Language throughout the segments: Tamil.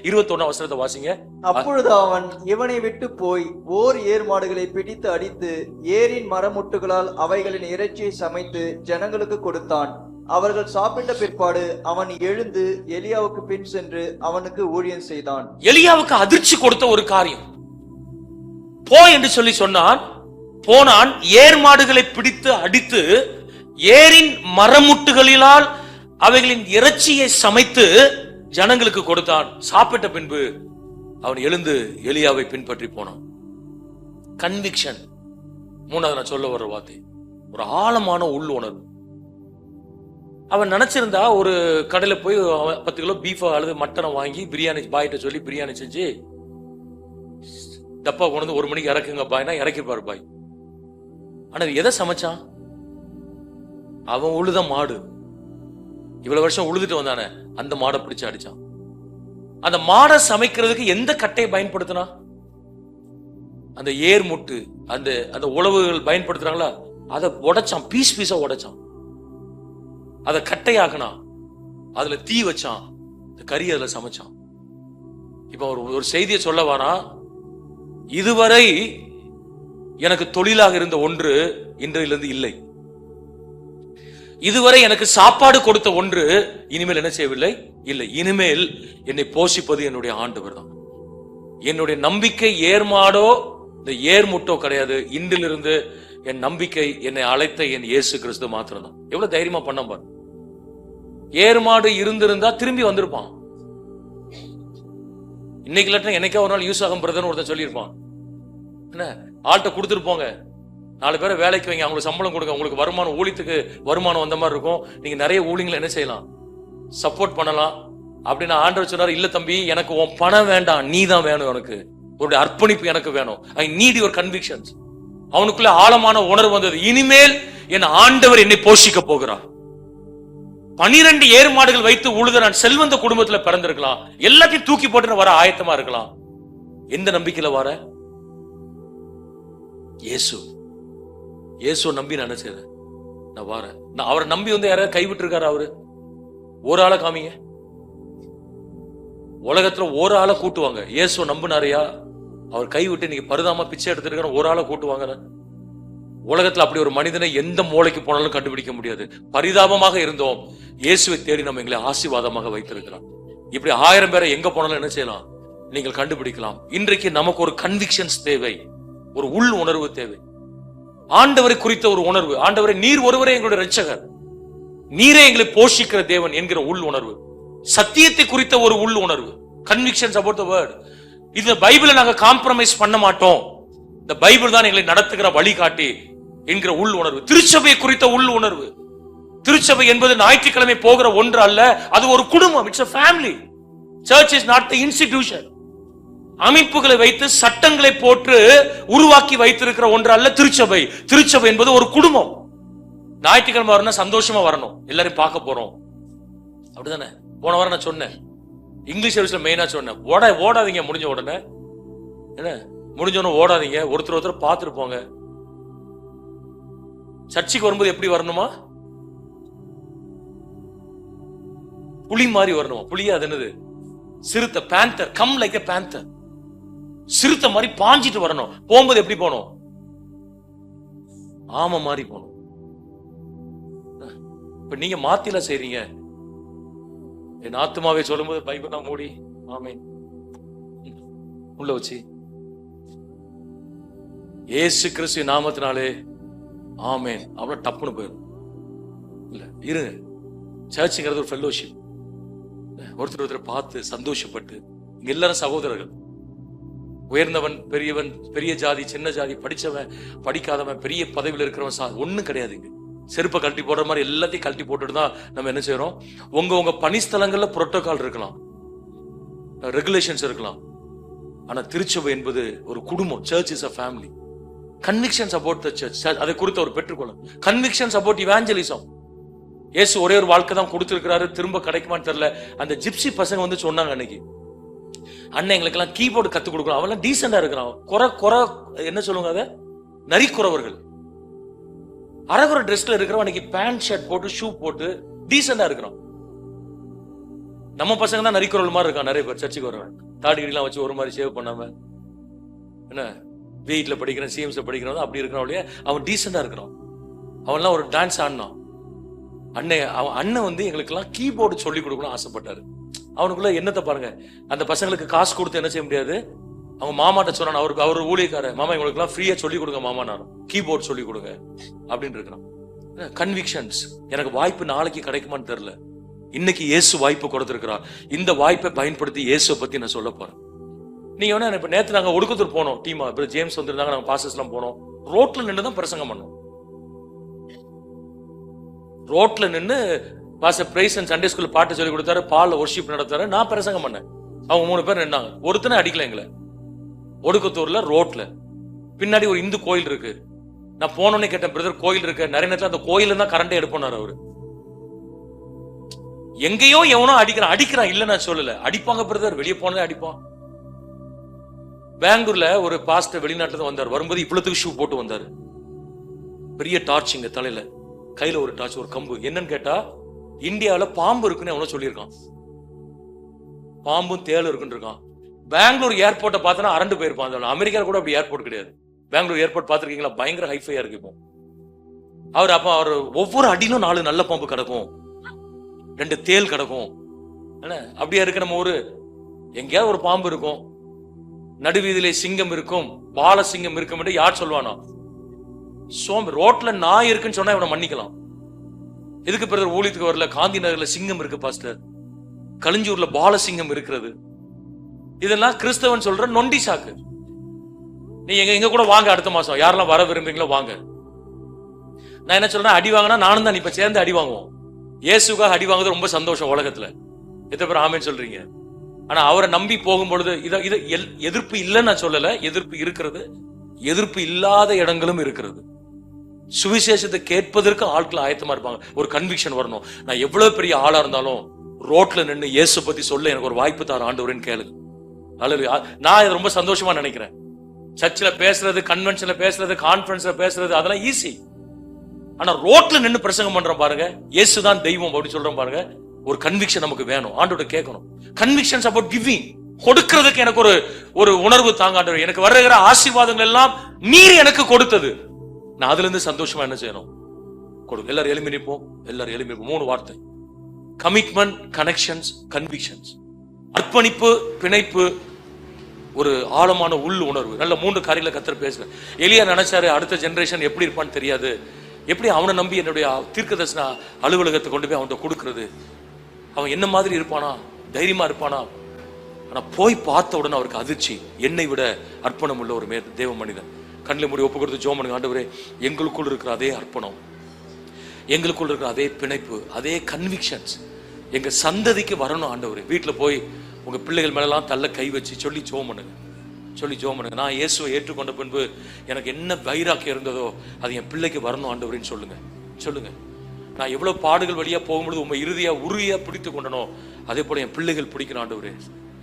21 வசனத்தை வாசிங்க. அப்பொழுது அவன் இவனை விட்டு போய் ஓர் ஏர் மாடுகளை பிடித்து அடித்து ஏரின் மரமுட்டுகளால் அவைகளின் இறைச்சியை சமைத்து ஜனங்களுக்கு கொடுத்தான். அவர்கள் சாப்பிட்ட பிற்பாடு அவன் எழுந்து எலியாவுக்கு பின் சென்று அவனுக்கு ஊழியம் செய்தான். எலியாவுக்கு அதிர்ச்சி கொடுத்த ஒரு காரியம். போ என்று சொல்லி சொன்னான். போனான். ஏர் மாடுகளை பிடித்து அடித்து ஏரின் மரமுட்டுகளினால் அவைகளின் இறைச்சியை சமைத்து ஜனங்களுக்கு கொடுத்தான். சாப்பிட்ட பின்பு அவன் எழுந்து எலியாவை பின்பற்றி போனான். கன்விக்ஷன். மூணாவது நான் சொல்ல வர்ற வார்த்தை ஒரு ஆழமான உள் உணர்வு. அவன் நினைச்சிருந்தா ஒரு கடையில போய் 10 கிலோ பீஃப் அல்லது மட்டனை வாங்கி பிரியாணி பாய்கிட்ட சொல்லி பிரியாணி செஞ்சு டப்பா கொண்டு வந்து 1 மணிக்கு இறக்குங்க பாய்னா இறக்கிப்பாரு பாய். ஆனா எதை சமைச்சான்? அவன் உழுத மாடு. இவ்வளவு வருஷம் உழுதுட்டு வந்தானே அந்த மாடை பிடிச்சு அடிச்சான். அந்த மாடை சமைக்கிறதுக்கு எந்த கட்டையை பயன்படுத்தினா? அந்த ஏர் முட்டு, அந்த அந்த உழவுகள் பயன்படுத்துறாங்களா, அதை உடைச்சான். பீஸ் பீஸா உடைச்சான். அதை கட்டையாக்கினா, அதுல தீ வச்சான், கறி அதுல சமைச்சான். இப்ப ஒரு செய்தியை சொல்ல வானா, இதுவரை எனக்கு தொழிலாக இருந்த ஒன்று இன்றையிலிருந்து இல்லை. இதுவரை எனக்கு சாப்பாடு கொடுத்த ஒன்று இனிமேல் என்ன செய்யவில்லை, இல்லை. இனிமேல் என்னை போஷிப்பது என்னுடைய ஆண்டவர் தான். என்னுடைய நம்பிக்கை ஏர்மாடோ இந்த ஏர்முட்டோ கிடையாது. இன்றிலிருந்து என் நம்பிக்கை என்னை அழைத்த என் இயேசு கிறிஸ்து மாத்திரம் தான். எவ்வளவு தைரியமா பண்ண பாரு. ஏர்மாடு இருந்திருந்தா திரும்பி வந்திருப்பான். இன்னைக்கு இல்லாட்டா என்னைக்கா ஒரு நாள் யூஸ் ஆகும் பிரதர்னு ஒருத்தன் சொல்லியிருப்பான். என்ன ஆள்கிட்ட கொடுத்துட்டு போங்க, 4 பேரை வேலைக்கு வைங்க, அவங்களுக்கு சம்பளம் கொடுங்க, உங்களுக்கு வருமானம், ஊழியத்துக்கு வருமானம் வந்த மாதிரி இருக்கும், நீங்க நிறைய ஊழியங்களை என்ன செய்யலாம், சப்போர்ட் பண்ணலாம் அப்படின்னு ஆண்டவர் சொன்னார். இல்ல தம்பி, எனக்கு உன் பணம் வேண்டாம், நீ தான் வேணும். எனக்கு உன்னுடைய அர்ப்பணிப்பு எனக்கு வேணும். I need your convictions. அவனுக்குள்ள ஆழமான உணர்வு வந்தது. இனிமேல் என் ஆண்டவர் என்னை போஷிக்க போகிறார். 12 ஏர் மாடுகள் வைத்து உழுத நான் செல்வந்த குடும்பத்துல பிறந்திருக்கலாம். எல்லாத்தையும் தூக்கி போட்டு வர ஆயத்தமா இருக்கலாம். எந்த நம்பிக்கையில வர? இயேசு நம்பி நான் என்ன செய்றேன், நான் வாரேன். நான் அவரை நம்பி வந்து யாராவது கைவிட்டு இருக்காரு? அவரு ஒரு ஆளை காமிங்க. உலகத்துல ஒரு ஆளை கூட்டுவாங்க. இயேசு நம்பினாரையா? அவர் கைவிட்டு நீங்க பரிதாபமா பிச்சை எடுத்துருக்கிற ஒரு ஆளை கூட்டுவாங்க. உலகத்துல அப்படி ஒரு மனிதனை எந்த மூளைக்கு போனாலும் கண்டுபிடிக்க முடியாது. பரிதாபமாக இருந்தோம், இயேசுவை தேடி நம்ம எங்களை ஆசீர்வாதமாக வைத்திருக்கிறோம். இப்படி 1000 பேரை எங்க போனாலும் என்ன செய்யலாம், நீங்கள் கண்டுபிடிக்கலாம். இன்றைக்கு நமக்கு ஒரு கன்விக்ஷன்ஸ் தேவை, ஒரு உள் உணர்வு தேவை. ஆண்டவரை குறித்த ஒரு உணர்வு. ஆண்டவரை, நீர் ஒருவரே எங்களுடைய இரட்சகர், நீரே எங்களை போஷிக்கிற தேவன் என்கிற உள் உணர்வு. சத்தியத்தை குறித்த ஒரு உள் உணர்வு. Convictions about the word. இந்த பைபிளை நாங்க காம்ப்ரமைஸ் பண்ண மாட்டோம், இந்த பைபிள் தான் எங்களை நடத்துகிற வழிகாட்டி என்கிற உள் உணர்வு. திருச்சபை குறித்த உள் உணர்வு. திருச்சபை என்பது ஞாயிற்றுக்கிழமை போகிற ஒன்று அல்ல, அது ஒரு குடும்பம். It's a family. Church is not the institution. அமைப்புகளை வைத்து சட்டங்களை போட்டு உருவாக்கி வைத்திருக்கிற ஒன்று அல்ல திருச்சபை. திருச்சபை என்பது ஒரு குடும்பம். ஞாயிற்றுக்கிழமை வரணும், சந்தோஷமா வரணும், எல்லாரும் பார்க்க போறோம், அப்படிதானே? போன வாரம் நான் சொன்னேன், இங்கிலீஷ் சர்வீஸ்ல மெயினா சொன்னேன், ஓடாதீங்க. முடிஞ்ச உடனே என்ன, முடிஞ்ச உடனே ஓடாதீங்க, ஒருத்தர் பார்த்துட்டு போங்க. சர்ச்சைக்கு வரும்போது எப்படி வரணுமா? புலி மாதிரி வரணுமா? புலியா? அது என்னது? சிறுத்தை. Panther. Come like a panther. சிறுத்தை மாதிரி பாஞ்சிட்டு வரணும். போகும்போது எப்படி போகணும்? ஆமை மாதிரி போகணும். இப்ப நீங்க மாத்தில செய்றீங்க. என் ஆத்துமாவே சொல்லும்போது பைபிள் நான் மூடி ஆமென் உள்ள வச்சு இயேசு கிறிஸ்து நாமத்தினாலே ஆமென் அவ்வளவு டப்புன்னு போயிடும். இல்ல இருங்க, சர்ச்சுங்கிறது ஒரு ஃபெல்லோஷிப். ஒருத்தர் பார்த்து சந்தோஷப்பட்டு, இங்க எல்லாரும் சகோதரர்கள். உயர்ந்தவன், பெரியவன், பெரிய ஜாதி, சின்ன ஜாதி, படிச்சவன், படிக்காதவன், பெரிய பதவியில் இருக்கிறவன் ஒண்ணும் கிடையாது. இங்க செருப்பை கழட்டி போடுற மாதிரி எல்லாத்தையும் கழட்டி போட்டுட்டு தான் நம்ம என்ன செய்யறோம். உங்க பணிஸ்தலங்கள்ல புரோட்டோகால் இருக்கலாம், ரெகுலேஷன்ஸ் இருக்கலாம். ஆனா திருச்சபை என்பது ஒரு குடும்பம். Search is a family. Convictions about the church, அதை குறித்த ஒரு பெற்றுக்கொள்ளும். Convictions about evangelism. இயேசு ஒரே ஒரு வாழ்க்கை தான் கொடுத்திருக்கிறாரு, திரும்ப கிடைக்குமான்னு தெரியல. அந்த ஜிப்சி பசங்க வந்து சொன்னாங்க அன்னைக்கு, அண்ணன் எங்களுக்கு எல்லாம் கீபோர்டு கத்து கொடுக்கணும், அவெல்லாம் டீசெண்டா இருக்கிறான், குறை என்ன சொல்லுங்க, அதை நரிக்குறவர்கள், அரகுற ட்ரெஸ்ல இருக்கிறவன் அன்னைக்கு பேண்ட் ஷர்ட் போட்டு ஷூ போட்டு டீசெண்டா இருக்கிறான். நம்ம பசங்க தான் நரிக்குறல் மாதிரி இருக்கான். நிறைய பேர் சர்ச்சுக்கு வருவேன், தாடிலாம் வச்சு ஒரு மாதிரி சேவ் பண்ணாம, என்ன வீட்டில் படிக்கிறேன், சிஎம்ஸ்ல படிக்கிறோம் அப்படி இருக்கிறான். அவன் டீசெண்டா இருக்கிறான். அவன்லாம் ஒரு டான்ஸ் ஆடினான். அண்ணன் வந்து எங்களுக்கெல்லாம் கீபோர்டு சொல்லி கொடுக்கணும்னு ஆசைப்பட்டாரு. அவனுக்குள்ள என்னத்தை பாருங்க. அந்த பசங்களுக்கு காசு கொடுத்து என்ன செய்ய முடியாது. அவங்க மாமாட்ட சொன்னான், அவர் ஊழியக்கார, மாமா எங்களுக்கு எல்லாம் ஃப்ரீயா சொல்லி கொடுங்க மாமா, நான் கீபோர்டு சொல்லி கொடுங்க அப்படின்னு இருக்கிறான். கன்விக்ஷன்ஸ். எனக்கு வாய்ப்பு நாளைக்கு கிடைக்குமான்னு தெரியல, இன்னைக்கு இயேசு வாய்ப்பு கொடுத்திருக்கிறார். இந்த வாய்ப்பை பயன்படுத்தி இயேசுவை பத்தி நான் சொல்ல போறேன். நீங்க வேணா இப்ப நேத்து நாங்க ஒடுக்கத்தூர் போனோம், டீமா ஜேம்ஸ் வந்திருந்தாங்க, நாங்க பாஸ்டர்ஸ் எல்லாம் போனோம். ரோட்ல நின்று தான் பிரசங்கம் பண்ணோம். ரோட்ல நின்று பாஸ்டர் பிரைஸ் அண்ட் சண்டே ஸ்கூல்ல பாட்டு சொல்லி கொடுத்தாரு, பால்ல வொர்ஷிப் நடத்தாரு, நான் பிரசங்கம் பண்ணேன். அவங்க 3 பேர் நின்னாங்க, ஒருத்தனை அடிக்கல எங்களை. ஒடுக்கத்தூர்ல ரோட்ல பின்னாடி ஒரு இந்து கோயில் இருக்கு. நான் போனோன்னே கேட்டேன், பிரதர் கோயில் இருக்கு? நிறைய நேரத்துல அந்த கோயில தான் கரண்டே எடுப்பாரு அவரு. எங்கேயோ எவனோ அடிக்கிறான் இல்ல நான் சொல்லல, அடிப்பாங்க பிரதர், வெளியே போனதே அடிப்பான். பெங்களூர்ல ஒரு பாஸ்டர் வெளிநாட்டுல வந்தார், வரும்போது இவ்வளவுக்கு ஷூ போட்டு வந்தாரு, பெரிய டார்ச் இங்க தலையில, கையில ஒரு டார்ச், ஒரு கம்பு. என்னன்னு கேட்டா இந்தியாவில பாம்பு இருக்குன்னு அவனோ சொல்லியிருக்கான், பாம்பும் தேள் இருக்குன்னு இருக்கான். பெங்களூர் ஏர்போர்ட்டை பார்த்தா அரண்டு போயிருப்பான். அமெரிக்கா கூட அப்படி ஏர்போர்ட் கிடையாது. பெங்களூர் ஏர்போர்ட் பார்த்திருக்கீங்களா? பயங்கர ஹைஃபையா இருக்கு. இப்போ அவர் ஒவ்வொரு அடியிலும் 4 நல்ல பாம்பு கிடக்கும், 2 தேள் கிடக்கும். அப்படியா இருக்கு நம்ம ஊரு? எங்கேயாவது ஒரு பாம்பு இருக்கும், நடுவீதியிலே சிங்கம் இருக்கும், பால சிங்கம் இருக்கும் என்று யார் சொல்லுவானா? ரோட்ல நாய் இருக்குன்னு சொன்னா இவனை மன்னிக்கலாம். எதுக்கு பிறகு ஊழியத்துக்கு வரல? காந்தி நகர்ல சிங்கம் இருக்கு பாஸ்டர், களிஞ்சூர்ல பால சிங்கம் இருக்கிறது. இதெல்லாம் கிறிஸ்தவன் சொல்ற நொண்டி சாக்கு. நீ எங்க கூட வாங்க, அடுத்த மாசம் யாரெல்லாம் வர விரும்புறீங்களோ வாங்க. நான் என்ன சொல்றேன், அடி வாங்கினா நானும் தான் இப்ப சேர்ந்து அடி வாங்குவோம். இயேசுக்காக அடி வாங்குறது ரொம்ப சந்தோஷம் உலகத்துல. எத்தனை பேர் ஆமேன்னு சொல்றீங்க? ஆனா அவரை நம்பி போகும்பொழுது இது எதிர்ப்பு இல்லைன்னு நான் சொல்லல, எதிர்ப்பு இருக்கிறது, எதிர்ப்பு இல்லாத இடங்களும் இருக்கிறது. சுவிசேஷத்தை கேட்பதற்கு ஆட்கள் ஆயத்தமா இருப்பாங்க. ஒரு கன்விக்ஷன் வரணும். நான் எவ்வளவு பெரிய ஆளா இருந்தாலும் ரோட்ல நின்று இயேசு பத்தி சொல்ல எனக்கு ஒரு வாய்ப்பு தார ஆண்டவரேன்னு கேளுங்க. நான் இதை ரொம்ப சந்தோஷமா நினைக்கிறேன். சர்ச்சில் பேசுறது, கன்வென்ஷன்ல பேசுறது, கான்ஃபரன்ஸ்ல பேசுறது அதெல்லாம் ஈஸி. ஆனா ரோட்ல நின்று பிரசங்கம் பண்றோம் பாருங்க, இயேசுதான் தெய்வம் அப்படின்னு சொல்றோம் பாருங்க, ஒரு கன்விக்ஷன் நமக்கு வேணும். ஆண்டோட கேட்கணும். கன்விக்ஷன்ஸ் அபவுட் கிவிங், கொடுக்கிறதுக்கு எனக்கு ஒரு உணர்வு தாங்க ஆண்டவர். எனக்கு வருகிற ஆசீர்வாதங்கள் எல்லாம் நீர் எனக்கு கொடுத்தது, நான் அதுல இருந்து சந்தோஷமா என்ன செய்யணும்? கொடுங்க. எல்லாரும் எழுப்பி நிற்போம், எல்லாரும் எழுப்பி நிற்போம். 3 வார்த்தை: கமிட்மெண்ட், கனெக்ஷன்ஸ், கன்விக்ஷன்ஸ். அர்ப்பணிப்பு, பிணைப்பு, ஒரு ஆழமான உள் உணர்வு. நல்ல 3 காரியங்களை கர்த்தர் பேசுறேன். எலியா நினைச்சாரு அடுத்த ஜெனரேஷன் எப்படி இருப்பான்னு தெரியாது, எப்படி அவனை நம்பி என்னுடைய தீர்க்கதரிசன அலுவலகத்தை கொண்டு போய் அவன்கிட்ட கொடுக்கறது, அவன் என்ன மாதிரி இருப்பானா, தைரியமா இருப்பானா? ஆனா போய் பார்த்த உடனே அவருக்கு அதிர்ச்சி. என்னை விட அர்ப்பணம் உள்ள ஒரு தேவ மனிதன். கண்ணில் மூடி ஒப்பு கொடுத்து ஜெபம் பண்ணுங்க. ஆண்டவரே, எங்களுக்குள் இருக்கிற அதே அர்ப்பணம், எங்களுக்குள் இருக்கிற அதே பிணைப்பு, அதே கன்விக்ஷன்ஸ் எங்க சந்ததிக்கு வரணும் ஆண்டவரே. வீட்டில் போய் உங்க பிள்ளைகள் மேலாம் தள்ள கை வச்சு சொல்லி ஜெபம் பண்ணுங்க. நான் இயேசுவை ஏற்றுக்கொண்ட பின்பு எனக்கு என்ன வைராக்கியம் இருந்ததோ அது என் பிள்ளைக்கு வரணும் ஆண்டவரேன்னு சொல்லுங்க. நான் எவ்வளவு பாடுகள் வழியா போகும்பொழுது உங்க இறுதியா உறுதியா பிடித்து கொண்டனோ அதே போல என் பிள்ளைகள் பிடிக்கணும் ஆண்டவரே.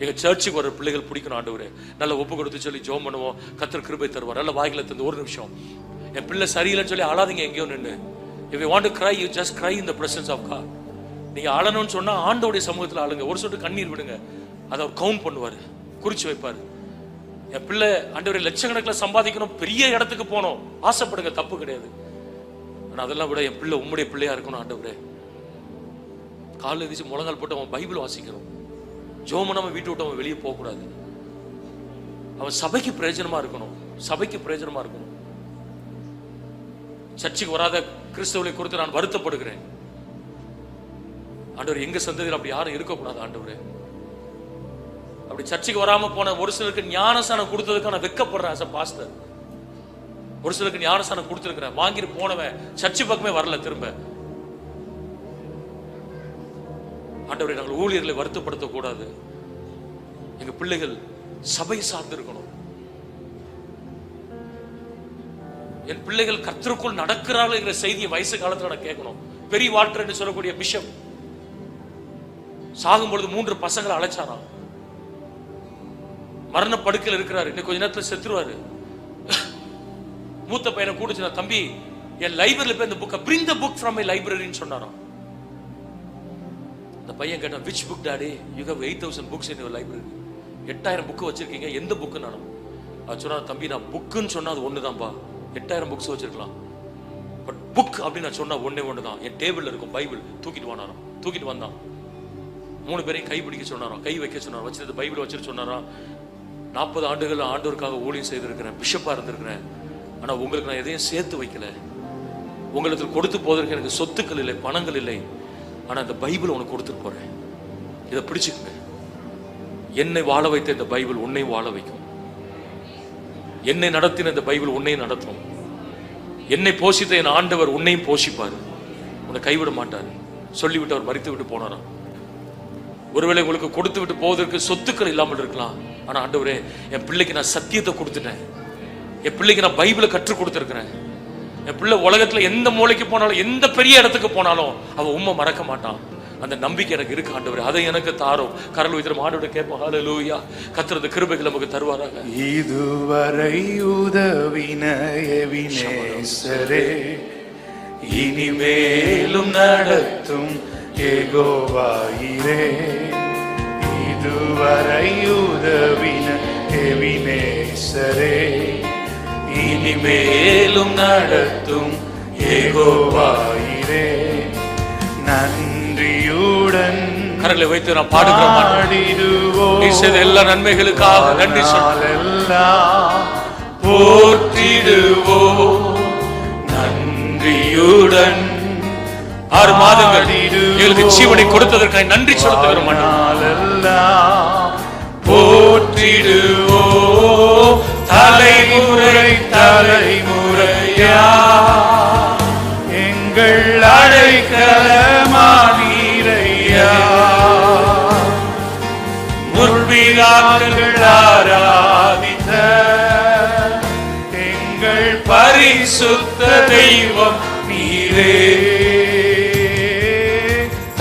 எங்க சர்ச்சுக்கு வர பிள்ளைகள் பிடிக்கணும் ஆண்டவரே. நல்ல ஒப்பு கொடுத்து சொல்லி ஜெபம் பண்ணுவோம். கர்த்தர் கிருபை தருவார். நல்ல வாய்களை தந்து ஒரு நிமிஷம் என் பிள்ளை சரியில்லைன்னு சொல்லி அழாதீங்க. எங்கேயோ நின்று, if you want to cry, you just cry in the presence of God. நீங்க அழணும்னு சொன்னா ஆண்டவருடைய சமூகத்தில் அழுங்க. ஒரு சொட்டு கண்ணீர் விடுங்க, அதை அவர் கவுண்ட் பண்ணுவாரு, குறிச்சு வைப்பாரு. என் பிள்ளை ஆண்டவரே லட்சக்கணக்கில் சம்பாதிக்கணும், பெரிய இடத்துக்கு போகணும், ஆசைப்படுங்க, தப்பு கிடையாது. ஆனா அதெல்லாம் விட என் பிள்ளை உம்முடைய பிள்ளையா இருக்கணும் ஆண்டவரே. காலையில் எதிர்த்து முழங்கால் போட்டு அவன் பைபிள் வாசிக்கணும். ஜோமன் நம்ம வீட்டு விட்டு அவன் வெளியே போகக்கூடாது. அவன் சபைக்கு பிரயோஜனமா இருக்கணும். சர்ச்சுக்கு வராத கிறிஸ்தவர்களை குறித்து நான் வருத்தப்படுகிறேன் ஆண்டவர். எங்க சந்ததியில் அப்படி யாரும் இருக்கக்கூடாது ஆண்டவரே. அப்படி சர்ச்சுக்கு வராம போன ஒரு சிலருக்கு ஞானசானம் கொடுத்ததுக்கு நான் வெக்கப்படுறேன் as a pastor. ஒரு சிலருக்கு ஞானசானம் கொடுத்திருக்கிறேன், வாங்கிட்டு போனவன் சர்ச்சு பக்கமே வரல திரும்ப. ஆண்டவரே, நாங்கள் ஊழியர்களை வருத்தப்படுத்த கூடாது. எங்க பிள்ளைகள் சபை சார்ந்து இருக்கணும். என் பிள்ளைகள் கர்த்தருக்குள் நடக்கிறார்கள் என்ற செய்தியை வயசு காலத்துல நான் கேட்கணும். பெரிய வால்டர் என்று சொல்லக்கூடிய பிஷப் சாகும் பொழுது 3 பசங்களை அழைச்சாராம். மரண படுக்கையில் இருக்கிறாரு, இன்னும் கொஞ்ச நேரத்தில் செத்துருவாரு. மூத்த பையனை கூடிச்சு, தம்பி என் லைப்ரரியில போய் இந்த புக்கை bring the book from my library சொன்னாராம். அந்த பையன் கேட்டான், which book daddy? You have 8,000 books in your library. 8,000 book வச்சிருக்கீங்க, எந்த புக்கு? நானும் அது சொன்னா, தம்பி நான் புக்குன்னு சொன்னா அது ஒண்ணுதான்பா, 8,000 புக்ஸ் வச்சிருக்கலாம், பட் புக் அப்படின்னு நான் சொன்னா ஒண்ணுதான், என் டேபிள்ல இருக்கும் பைபிள், தூக்கிட்டு வந்தான். 3 பேரையும் கை பிடிக்க சொன்னாராம், கை வைக்க சொன்னார், வச்சிருந்த பைபிள் வச்சுட்டு சொன்னாராம், 40 ஆண்டுகள் ஆண்டவருக்காக ஊழியம் செய்திருக்கிறேன், பிஷப்பா இருந்திருக்கிறேன், ஆனா உங்களுக்கு நான் எதையும் சேர்த்து வைக்கல, உங்களுக்கு கொடுத்து போவதற்கு எனக்கு சொத்துக்கள் இல்லை, பணங்கள் இல்லை, ஆனா இந்த பைபிள் உனக்கு கொடுத்துட்டு போறேன், இதை பிடிச்சுக்குங்க. என்னை வாழ வைத்த இந்த பைபிள் உன்னையும் வாழ வைக்கும், என்னை நடத்தின இந்த பைபிள் உன்னையும் நடத்தும், என்னை போஷித்த என் ஆண்டவர் உன்னையும் போஷிப்பார், உன்னை கைவிட மாட்டார் சொல்லிவிட்டு அவர் மரித்து விட்டு போனாராம். ஒருவேளை உங்களுக்கு கொடுத்து விட்டு போவதற்கு சொத்துக்கள் இல்லாமல் இருக்கலாம், ஆனா ஆண்டவரே என் பிள்ளைக்கு நான் சத்தியத்தை கொடுத்துட்டேன், என் பிள்ளைக்கு நான் பைபிளை கற்றுக் கொடுத்திருக்கிறேன், என் பிள்ளை உலகத்துல எந்த மூலைக்கு போனாலும் எந்த பெரிய இடத்துக்கு போனாலும் அவன் உண்மை மறக்க மாட்டான், அந்த நம்பிக்கை எனக்கு இருக்கு ஆண்டவரே, அதை எனக்கு தாரும். கரல் வைத்திரம் ஆண்டவரை கேட்போம். ஹல்லேலூயா. கர்த்தரது கிருபைகள் நமக்கு தருவாராக. இதுவரை உதவின எபினேசரே, இனிமேலும் நடத்தும் யெகோவாயிரே, இதுவரை உதவின எபினேசரே, இனிமேலும் நடத்தும் யெகோவாயிரே, நன்றியுடன் கரங்களை வைத்து நாம் பாடுகிறோம். நீ செய்த எல்லா நன்மைகளுக்காக நன்றி சொல்லலாம், போற்றிடுவோம் நன்றியுடன். 6 மாதங்கள் எங்களுக்கு ஜீவனை கொடுத்ததற்காக நன்றி செலுத்துகிறோம். போற்றிடுவோம் தலைமுறை தலைமுறையா, எங்கள் அடைக்கலமானீரையா, முற்பிதாக்கள் ஆராதித்த எங்கள் பரிசுத்த தெய்வம் நீரே,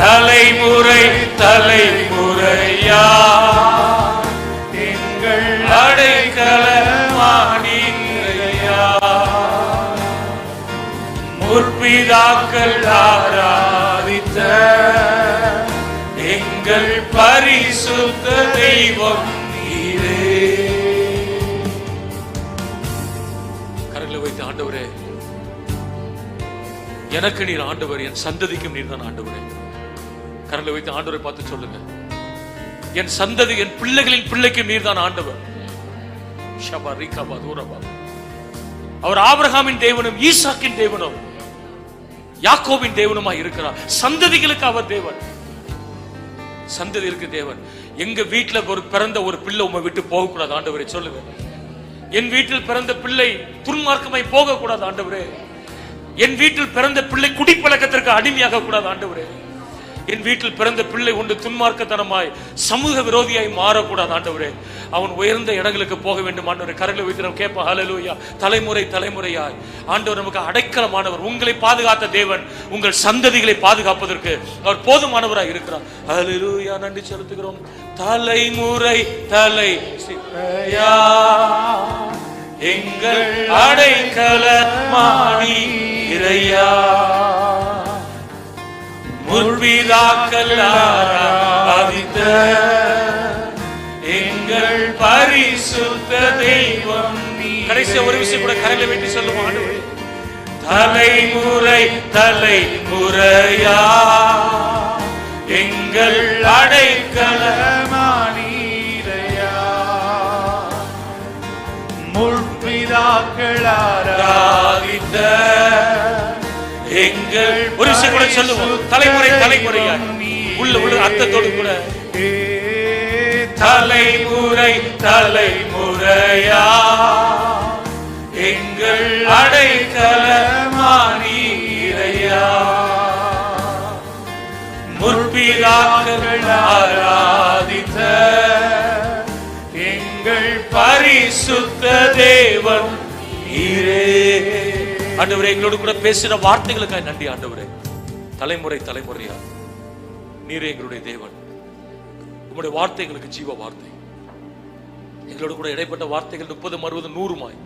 தலைமுறை தலைமுறையா எங்கள் அடைக்கலமானீரையா, முற்பிதாக்கள் ஆராதித்த எங்கள் பரிசுத்த தெய்வம் நீரே. கரங்களை வைத்து ஆண்டவரே எனக்கு நீர் ஆண்டவர், என் சந்ததிக்கும் நீர் தான் ஆண்டவரே. கரங்களை வைத்து ஆண்டவரை பார்த்து சொல்லுங்க, என் சந்ததி என் பிள்ளைகளின் பிள்ளைக்கும் நீர் தான் ஆண்டவர். அவர் ஆபிரகாமின் தேவனும் ஈசாக்கின் தேவனும் யாக்கோபின் தேவனுமாய் இருக்கிறார். சந்ததிகளுக்கு அவர் தேவன், சந்ததிகளுக்கு தேவன். எங்க வீட்டுல பிறந்த ஒரு பிள்ளை உண்மை விட்டு போக கூடாது ஆண்டவரே. சொல்லுங்க, என் வீட்டில் பிறந்த பிள்ளை துன்மார்க்கமாய் போக கூடாது ஆண்டவரே. என் வீட்டில் பிறந்த பிள்ளை குடிப்பழக்கத்திற்கு அடிமையாக கூடாது ஆண்டவரே. என் வீட்டில் பிறந்த பிள்ளை ஒன்று துன்மார்க்கத்தனமாய் சமூக விரோதியாய் மாறக்கூடாது ஆண்டவரே. அவன் உயர்ந்த இடங்களுக்கு போக வேண்டும் ஆண்டவரே. கரங்களை வைத்து நம்ம கேட்போம். ஹல்லேலூயா. தலைமுறை தலைமுறையாய் ஆண்டவர் நமக்கு அடைக்கலமானவர், உங்களை பாதுகாத்த தேவன் உங்கள் சந்ததிகளை பாதுகாப்பதற்கு அவர் போதுமானவராய் இருக்கிறார். ஹல்லேலூயா. நன்றி செலுத்துகிறோம். தலைமுறை தலைமுறையா எங்கள் அடைக்கலமானீரையா, முற்பிதாக்கள் ஆராதித்த எங்கள் பரிசுத்த தெய்வம் நீரே. கடைசி ஒரு விஷயம் கூட கரையில வைத்து சொல்லுவோம் ஆண்டவரே. தலைமுறை தலைமுறையா எங்கள் அடைக்கலமானீரையா, முற்பிதாக்கள் ஆராதித்த எங்கள் ஒரு விஷயம் கூட சொல்லுவோம். தலைமுறை தலைமுறையா உள்ள அர்த்தத்தோடு கூட தலைமுறை தலைமுறையா எங்கள் அடைக்கலமானீரையா, முற்பிதாக்கள் ஆராதித்த எங்கள் பரிசுத்த தேவன் நீரே. ஆண்டவரே, எங்களோடு கூட பேசின வார்த்தைகளுக்காக நன்றி ஆண்டவரே. தலைமுறை தலைமுறையா நீரே எங்களுடைய தேவன். உங்களுடைய வார்த்தை எங்களுக்கு ஜீவ வார்த்தை. எங்களோடு கூட இடைப்பட்ட வார்த்தைகள் 30, 60, 100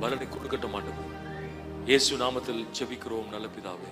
பலனை கொடுக்கட்டும் ஆண்டவரே. இயேசு நாமத்தில் ஜெபிக்கிறோம் நல்ல பிதாவே.